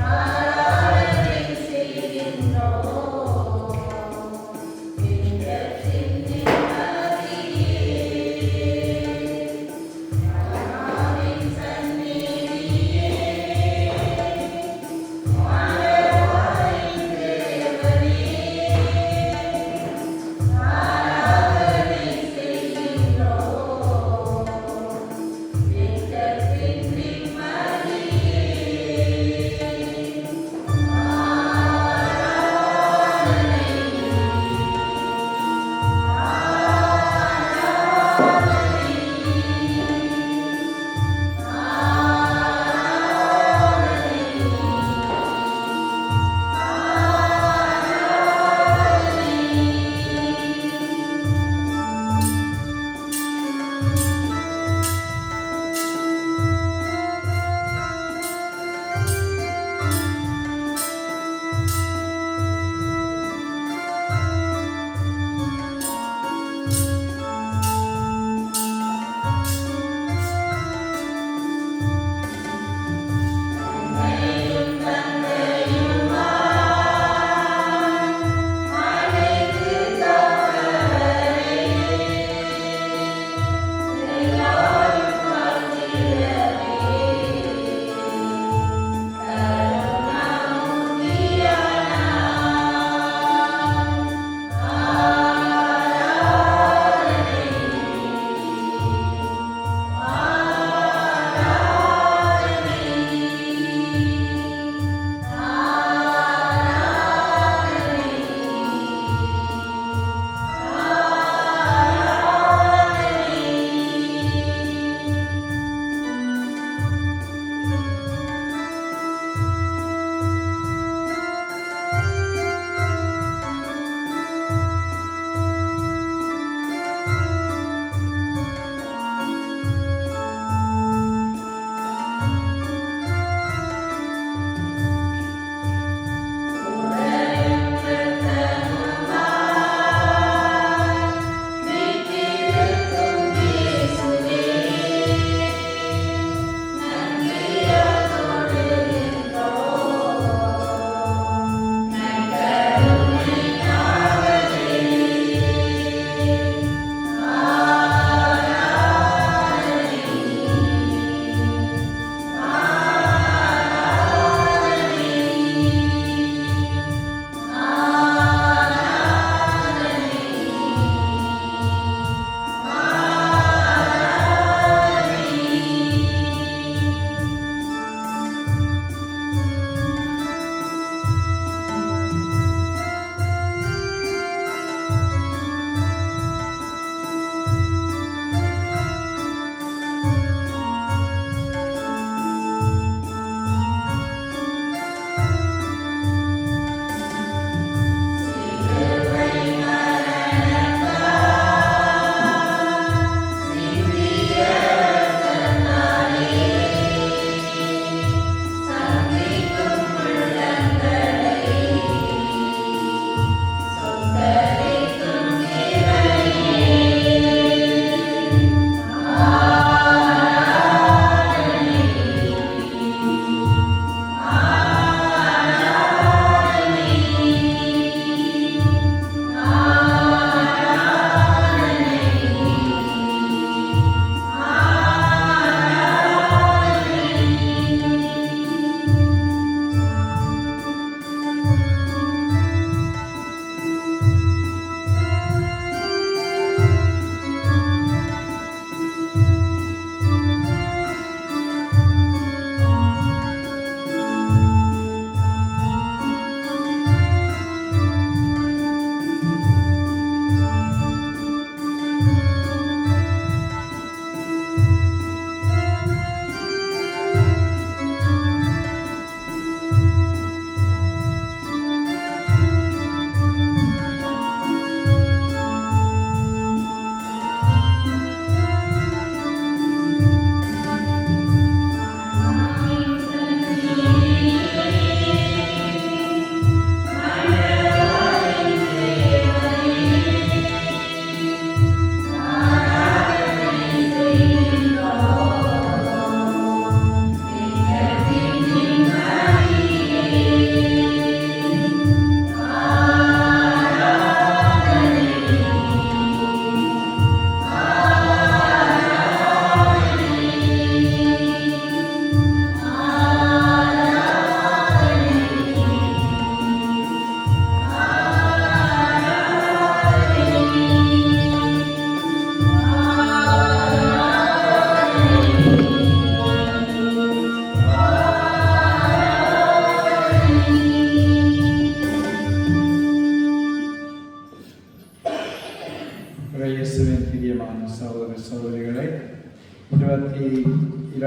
Ah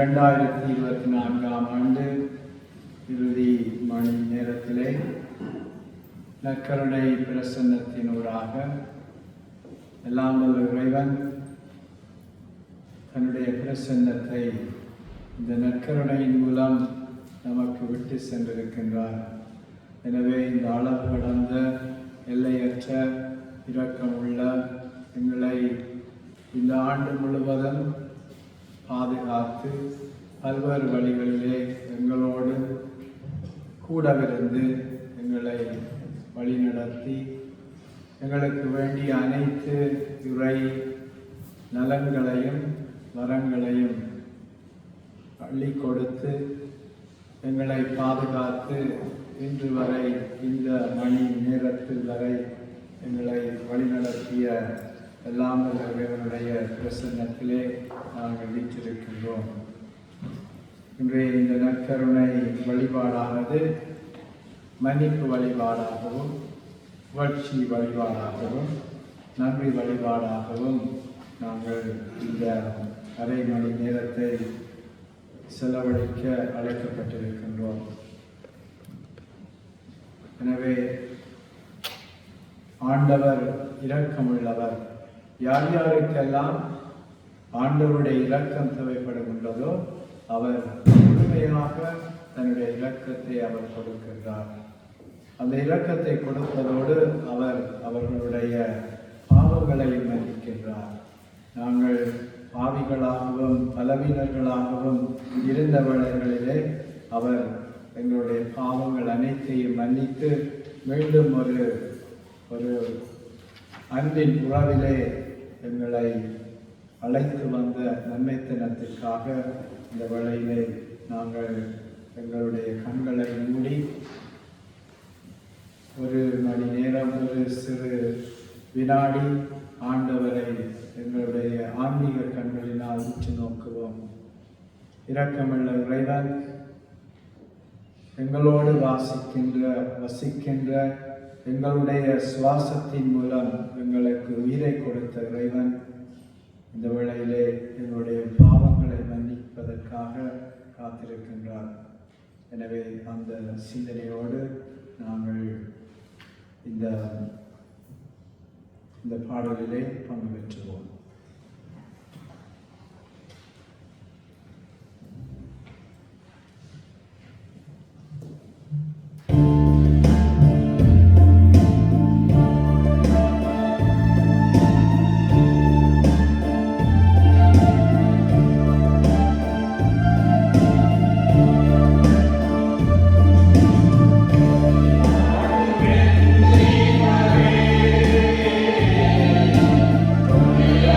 2024ஆம் ஆண்டு இறுதி மணி நேரத்திலே நற்கருணை பிரசன்னத்தினூடாக எல்லாம் வல்ல இறைவன் தன்னுடைய பிரசன்னத்தை இந்த நற்கருணையின் மூலம் நமக்கு விட்டு சென்றிருக்கின்றார். எனவே இந்த அளவு கடந்த எல்லையற்ற இரக்கமுள்ள எங்களை இந்த ஆண்டு முழுவதும் பாதுகாத்து பல்வேறு வழிகளிலே எங்களோடு கூடவிருந்து எங்களை வழிநடத்தி எங்களுக்கு வேண்டிய அனைத்து இறை நலன்களையும் வரங்களையும் அள்ளி கொடுத்து எங்களை பாதுகாத்து இன்று வரை இந்த மணி நேரத்தில் வரை எங்களை வழிநடத்திய எல்லாம் இறைவனுடைய பிரசன்னத்திலே நாங்கள் வீற்றிருக்கின்றோம். இன்றைய இந்த நற்கருணை வழிபாடானது மன்னிப்பு வழிபாடாகவும் புகழ்ச்சி வழிபாடாகவும் நன்றி வழிபாடாகவும் நாங்கள் இந்த அரை மணி நேரத்தை செலவழிக்க அழைக்கப்பட்டிருக்கின்றோம். எனவே ஆண்டவர் இரக்கமுள்ளவர். யார் யாருக்கெல்லாம் ஆண்டவருடைய இரக்கம் தேவைப்படுகின்றதோ அவர் முழுமையாக தன்னுடைய இரக்கத்தை அவர் கொடுக்கின்றார். அந்த இரக்கத்தை கொடுப்பதோடு அவர் அவர்களுடைய பாவங்களை மன்னிக்கின்றார். நாங்கள் பாவிகளாகவும் பலவீனர்களாகவும் இருந்த வேளைகளிலே அவர் எங்களுடைய பாவங்கள் அனைத்தையும் மன்னித்து மீண்டும் ஒரு அன்பின் உறவிலே எங்களை அழைத்து வந்த நன்மைத்தனத்திற்காக இந்த வேளையிலே நாங்கள் எங்களுடைய கண்களை மூடி ஒரு மணி நேரம் ஒரு சிறு வினாடி ஆண்டவரை எங்களுடைய ஆன்மீக கண்களினால் உற்று நோக்குவோம். இரக்கமுள்ள இறைவன், எங்களோடு வசிக்கின்ற எங்களுடைய சுவாசத்தின் மூலம் எங்களுக்கு உயிரை கொடுத்த இறைவன் இந்த வேளையிலே எங்களுடைய பாவங்களை மன்னிப்பதற்காக காத்திருக்கின்றார். எனவே அந்த சிந்தனையோடு நாங்கள் இந்த பாடலிலே பங்கு பெற்றுவோம். Yeah.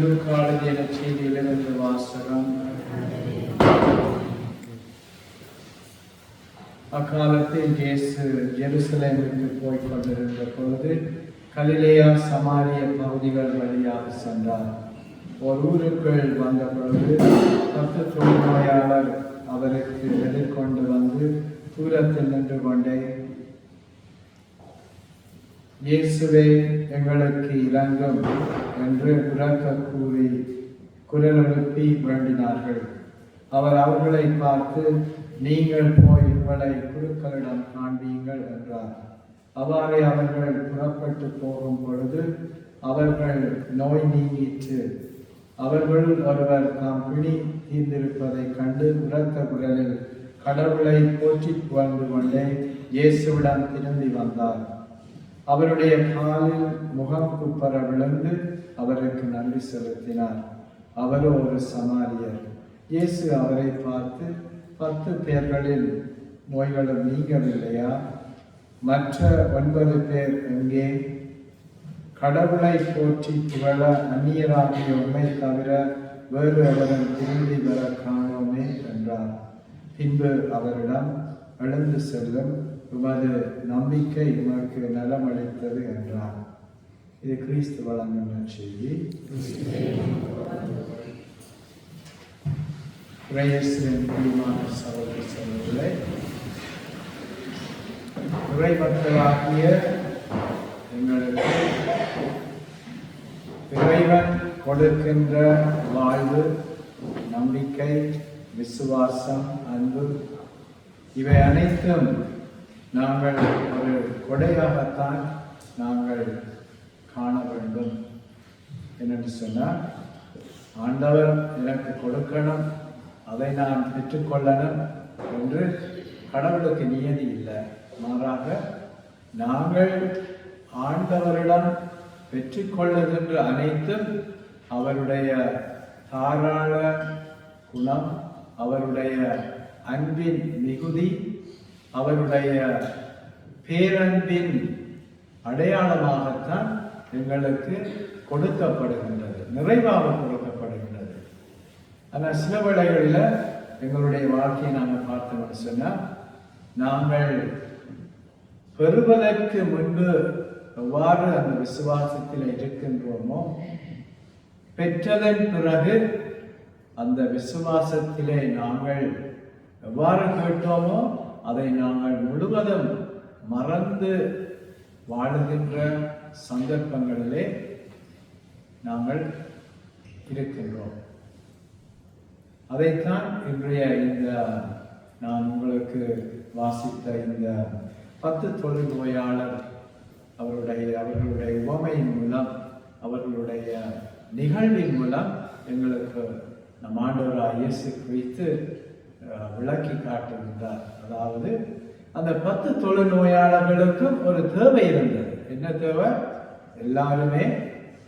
லூக்கா எழுதிய செய்தியிலிருந்து வாசகம். அக்காலத்தில் இயேசு ஜெருசலேமுக்கு போய் கொண்டிருந்த பொழுது கலிலேயா சமாரிய பகுதிகள் வழியாக சென்றார். ஒரு ஊருக்குள் வந்த பொழுது 10 தொழுநோயாளர் அவருக்கு எதிர்கொண்டு வந்து தூரத்தில் நின்று கொண்டே, இயேசுவே எங்களுக்கு இரங்கும் என்று உரக்க கூறி குரல் எழுப்பி வேண்டினார்கள். அவர் அவர்களை பார்த்து, நீங்கள் போய் உங்களை குருக்களிடம் காண்பீங்கள் என்றார். அவ்வாறே அவர்கள் புறப்பட்டு போகும் பொழுது அவர்கள் நோய் நீங்கிற்று. அவர்கள் ஒருவர் தாம் பிணி தீர்ந்திருப்பதை கண்டு உரத்த குரலில் கடவுளை போற்றி புகழ்ந்து கொண்டே இயேசுவிடம் திரும்பி வந்தார். அவருடைய காலில் முகம் குப்பர விழுந்து அவருக்கு நன்றி செலுத்தினார். அவரோ ஒரு சமாரியர். இயேசு அவரை பார்த்து, 10 பேர்களில் நோய்களும் நீங்கவில்லையா? மற்ற 9 பேர் எங்கே? கடவுளை போற்றி புகழ அந்நியராகிய உம்மை தவிர வேறு அவரும் திரும்பி வர காணோமே என்றார். பின்பு அவரிடம், எழுந்து செல்லும், உமது நம்பிக்கை உமக்கு நலமளித்தது என்றார். இது கிறிஸ்து வழங்கும் செய்தி. சகோதரர்களே, இறைமக்களாகிய எங்களுக்கு இறைவன் கொடுக்கின்ற வாழ்வு, நம்பிக்கை, விசுவாசம், அன்பு, இவை அனைத்தும் நாங்கள் ஒரு கொடையாகத்தான் நாங்கள் காண வேண்டும். என்னென்று சொன்னால், ஆண்டவர் எனக்கு கொடுக்கணும், அதை நான் பெற்றுக்கொள்ளணும் என்று கடவுளுக்கு நியதி இல்லை. மாறாக நாங்கள் ஆண்டவரிடம் பெற்றுக்கொள்ளுகின்ற அனைத்தும் அவருடைய தாராள குணம், அவருடைய அன்பின் மிகுதி, அவருடைய பேரன்பின் அடையாளமாகத்தான் எங்களுக்கு கொடுக்கப்படுகின்றது, நிறைவாக கொடுக்கப்படுகின்றது. ஆனால் சில வேளைகளில் எங்களுடைய வாழ்க்கையை நாங்கள் பார்த்தோம்னு சொன்னால், நாங்கள் பெறுவதற்கு முன்பு எவ்வாறு அந்த விசுவாசத்தில் இருக்கின்றோமோ, பெற்றதன் பிறகு அந்த விசுவாசத்திலே நாங்கள் எவ்வாறு கேட்டோமோ அதை நாங்கள் முழுவதும் மறந்து வாழுகின்ற சந்தர்ப்பங்களிலே நாங்கள் இருக்கின்றோம். அதைத்தான் இன்றைய இந்த நான் உங்களுக்கு வாசித்த இந்த 10 தொழுநோயாளர் அவர்களுடைய உவமையின் மூலம், அவர்களுடைய நிகழ்வின் மூலம் எங்களுக்கு நம் ஆண்டவராகிய இயேசு கிறிஸ்து விளக்கி காட்டுகின்றார். அதாவது அந்த 10 தொழுநோயாளர்களுக்கும் ஒரு தேவை இருந்தது. என்ன தேவை? எல்லாருமே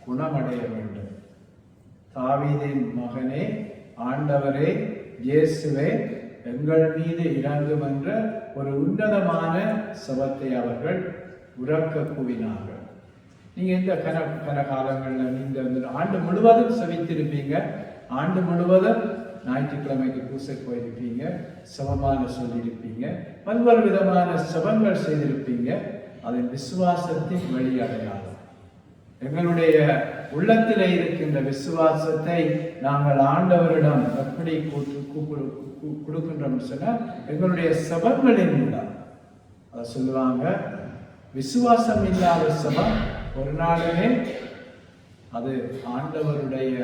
குணமடைய வேண்டும். தாவீதின் மகனே, ஆண்டவரே, இயேசுவே எங்கள் மீது இறங்கும் என்ற ஒரு உன்னதமான சபத்தை அவர்கள் உரக்க கூவினார்கள். நீங்க இந்த கனகாலங்களில் நீங்க ஆண்டு முழுவதும் செவித்திருப்பீங்க. ஆண்டு முழுவதும் ஞாயிற்றுக்கிழமைக்கு பூசை போயிருப்பீங்க, சபமான சொல்லியிருப்பீங்க, பல்வேறு விதமான சபங்கள் செய்திருப்பீங்க. அதன் விசுவாசத்தின் வெளியடையாளம். எங்களுடைய உள்ளத்தில் இருக்கின்ற விசுவாசத்தை நாங்கள் ஆண்டவரிடம் எப்படி கொடுக்கின்றோம் சொன்னால், எங்களுடைய சபங்களின் மூலம். அதை சொல்லுவாங்க, விசுவாசம் இல்லாத சபம் ஒரு நாளுமே அது ஆண்டவருடைய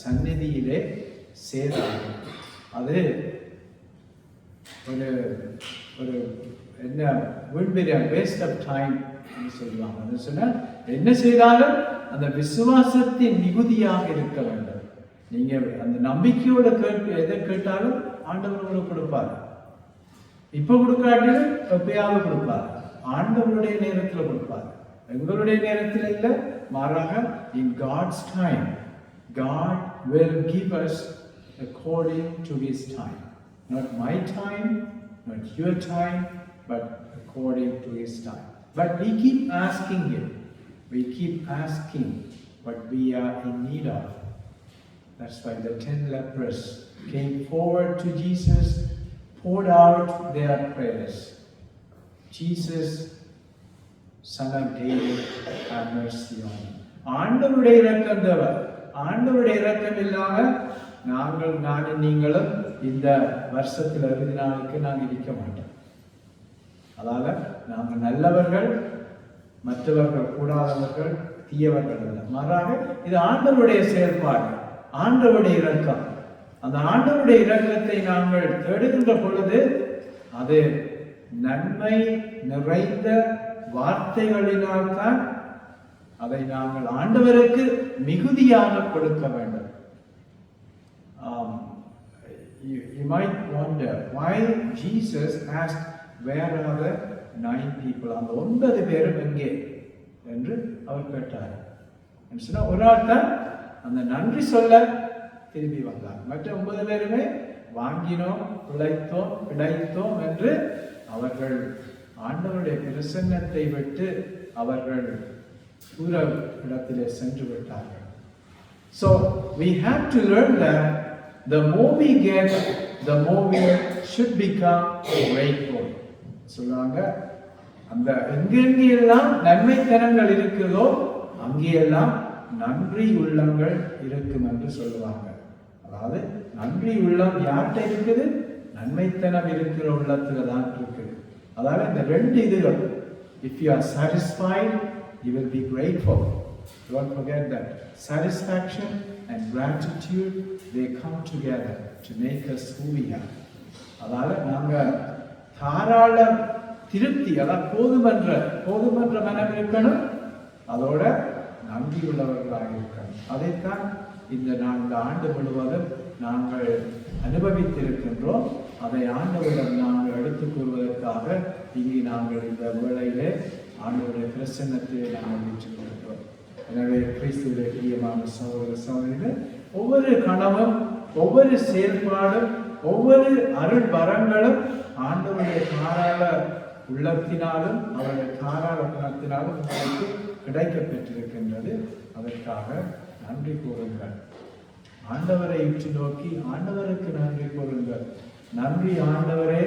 சந்நிதியிலே சேராது. அது ஒரு ஒரு என்ன வேஸ்ட் ஆஃப் டைம் சொல்லுவாங்க. சொன்னால் என்ன செய்தாலும் அந்த விசுவாசத்தின் மிகுதியாக இருக்க வேண்டும். நீங்க அந்த நம்பிக்கையோட எதை கேட்டாலும் ஆண்டவர் உங்களுக்கு கொடுப்பார். இப்ப கொடுக்காட்டிலும் எப்பயாவது கொடுப்பார். ஆண்டவருடைய நேரத்தில் கொடுப்பார், எங்களுடைய நேரத்தில் இல்லை. மாறாக in God's time God will give us according to His time. Not my time, not your time, but according to His time. But we keep asking Him. We keep asking what we are in need of. That's why the 10 lepers came forward to Jesus, poured out their prayers. Jesus, Son of David, have mercy on me. ஆண்டவருடைய இரக்கம் தேவை. ஆண்டவருடைய இரக்கம் இல்லாம நானும் நீங்களும் இந்த வருஷத்துல 60 நாளுக்கு நாங்கள் இருக்க மாட்டோம். அதால நாங்கள் நல்லவர்கள், மற்றவர்கள் கூடாதவர்கள், தீயவர்கள் அல்ல. மாறாக இது ஆண்டவருடைய செயல்பாடு, ஆண்டவருடைய இரக்கம். அந்த ஆண்டவருடைய இரக்கத்தை நாங்கள் தேடுகின்ற பொழுது அது நன்மை நிறைந்த வார்த்தைகளினால்தான் அதை நாங்கள் ஆண்டவருக்கு மிகுதியாக கொடுக்க வேண்டும். You might wonder why Jesus asked, where are the 9 people? அந்த 9 பேரும் எங்கே என்று அவர் கேட்டார். ஒரு ஆள் தான் அந்த நன்றி சொல்ல திரும்பி வந்தார். மற்ற 9 பேருமே வாங்கினோம், பிழைத்தோம் என்று அவர்கள் ஆண்டவருடைய பிரசன்னத்தை விட்டு அவர்கள் தூர இடத்திலே சென்று விட்டார்கள். So we have to learn that the more we get, the more we should become grateful. சொல்லுவாங்க, அந்த எங்கெங்கெல்லாம் நன்மைத்தனங்கள் இருக்கிறதோ அங்கேயெல்லாம் நன்றி உள்ளங்கள் இருக்கும் என்று சொல்லுவாங்க. அதாவது நன்றி உள்ளம் யார்கிட்ட இருக்குது? நன்மைத்தனம் இருக்கிற உள்ளத்துல தான் இருக்குது. அதாவது இந்த 2 இதுகள், if you are satisfied, you will be grateful. Don't forget that. Satisfaction and gratitude, they come together to make us who we are. அதாவது நாங்க தாராள திருப்தி, அதாவது போதுமன்ற மனம் இருக்கணும், அதோட நன்றி உள்ளவர்களாக இருக்கணும். அதைத்தான் இந்த ஆண்டு முழுவதும் நாங்கள் அனுபவித்திருக்கின்றோம். அதை ஆண்டவரிடம் நாங்கள் எடுத்துக் கூறுவதற்காக இங்கே நாங்கள் இந்த வேளையிலே ஆண்டவருடைய பிரசன்னத்தை நாங்கள் வீற்றிருக்கிறோம். எனவே கிறிஸ்துவிலே பிரியமான சகோதர சகோதரிகளே, ஒவ்வொரு கணமும், ஒவ்வொரு செயல்பாடும், ஒவ்வொரு அருள் வரங்களும் ஆண்டவருடைய தாராள உள்ளத்தினாலும் அவருடைய தாராள குணத்தினாலும் உங்களுக்கு கிடைக்க பெற்றிருக்கின்றது. அதற்காக நன்றி கூறுங்கள். ஆண்டவரை உற்று நோக்கி ஆண்டவருக்கு நன்றி கூறுங்கள். நன்றி ஆண்டவரே,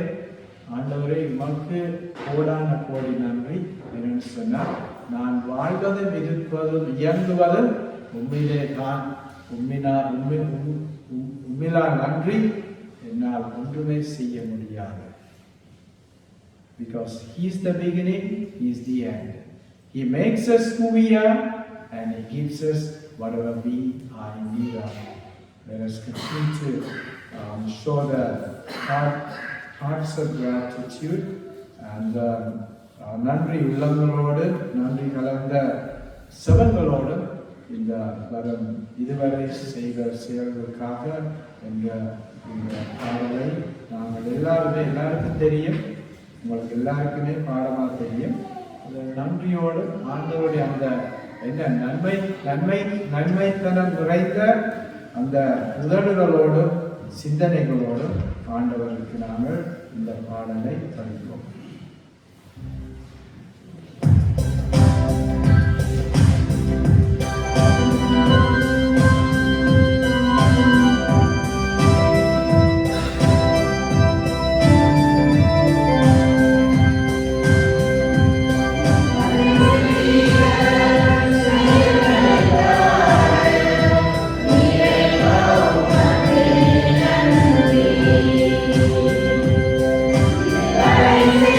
ஆண்டவரே உமக்கு கோடான கோடி நன்றி. என்னன்னு சொன்னால், நான் வாழ்வதும் இருப்பதும் இயங்குவதும் உண்மையிலே தான். உண்மையிலா நன்றி என்னால் ஒன்றுமே செய்ய முடியாது. Because He is the beginning, He is the end. He makes us who we are and He gives us whatever we are in need of. Let us continue to show the hearts of gratitude and நன்றி உள்ளங்களோடு, நன்றி கலந்த செவங்களோடு இந்த வரும் இதுவரை செய்த செயல்களுக்காக இந்த பாடலை நாங்கள் எல்லாருக்கும் தெரியும், உங்களுக்கு எல்லாருக்குமே பாடமாக தெரியும். நன்றியோடு ஆண்டவருடைய அந்த என்ன நன்மைத்தனம் நிறைந்த அந்த உதடுகளோடும் சிந்தனைகளோடும் ஆண்டவருக்கு நாங்கள் இந்த பாடலை படிப்போம். Amen.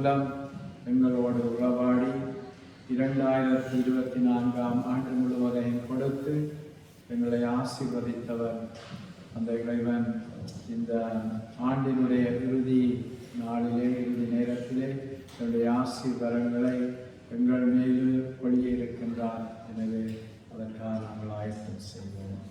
மூலம் எங்களோடு உறவாடி 2024 ஆண்டு முழுவதையும் கொடுத்து எங்களை ஆசீர்வதித்தவர் அந்த இறைவன் இந்த ஆண்டினுடைய இறுதி நாளிலே, இறுதி நேரத்திலே என்னுடைய ஆசீர்வாதங்களை எங்கள் மீது வெளியிருக்கின்றார். எனவே அதற்காக நாங்கள் ஆயத்தம் செய்வோம்.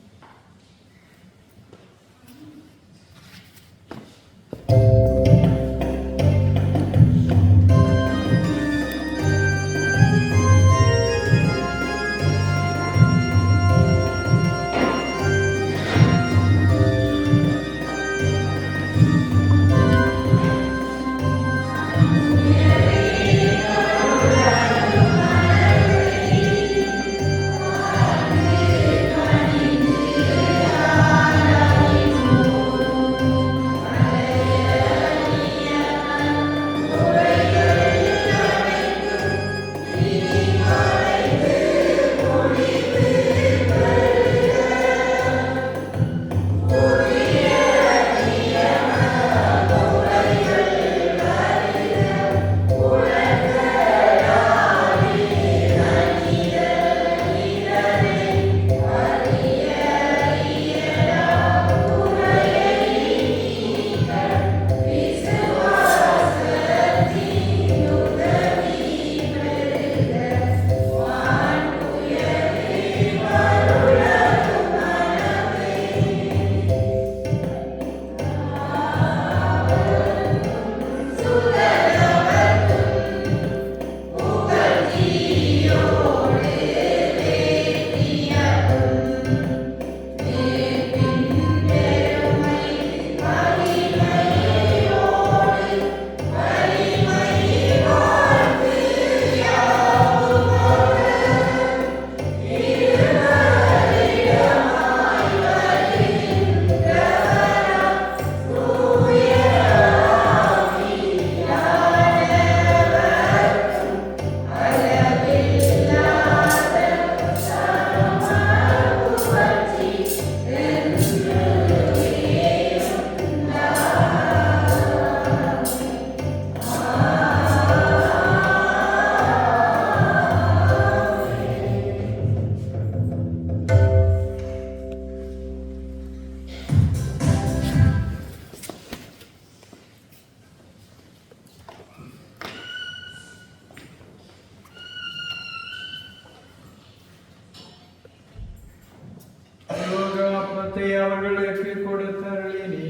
அவர்களுக்கு கொடுத்தருளினே.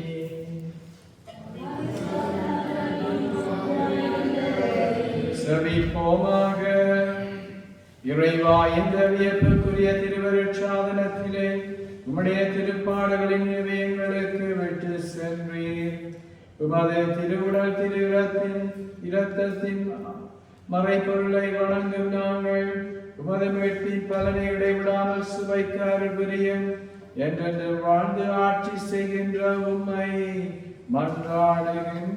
செபிப்போமாக. இறைவா, இந்த வியப்புக்குரிய திருவருட்சாதனத்திலே உம்முடைய திருப்பாடுகளின் எங்களுக்கு விட்டு சென்றீர். உமது திருவுடல் திரு இரத்தத்தின் மறைப்பொருளை வணங்கும் நாங்கள் உமது மீட்பின் பலனை இடைவிடாமல் சுவைக்க அருள் புரியும். என்றென்று வாழ்ந்து ஆட்சி செய்கின்ற உம்மை மன்றாடுகின்றோம்.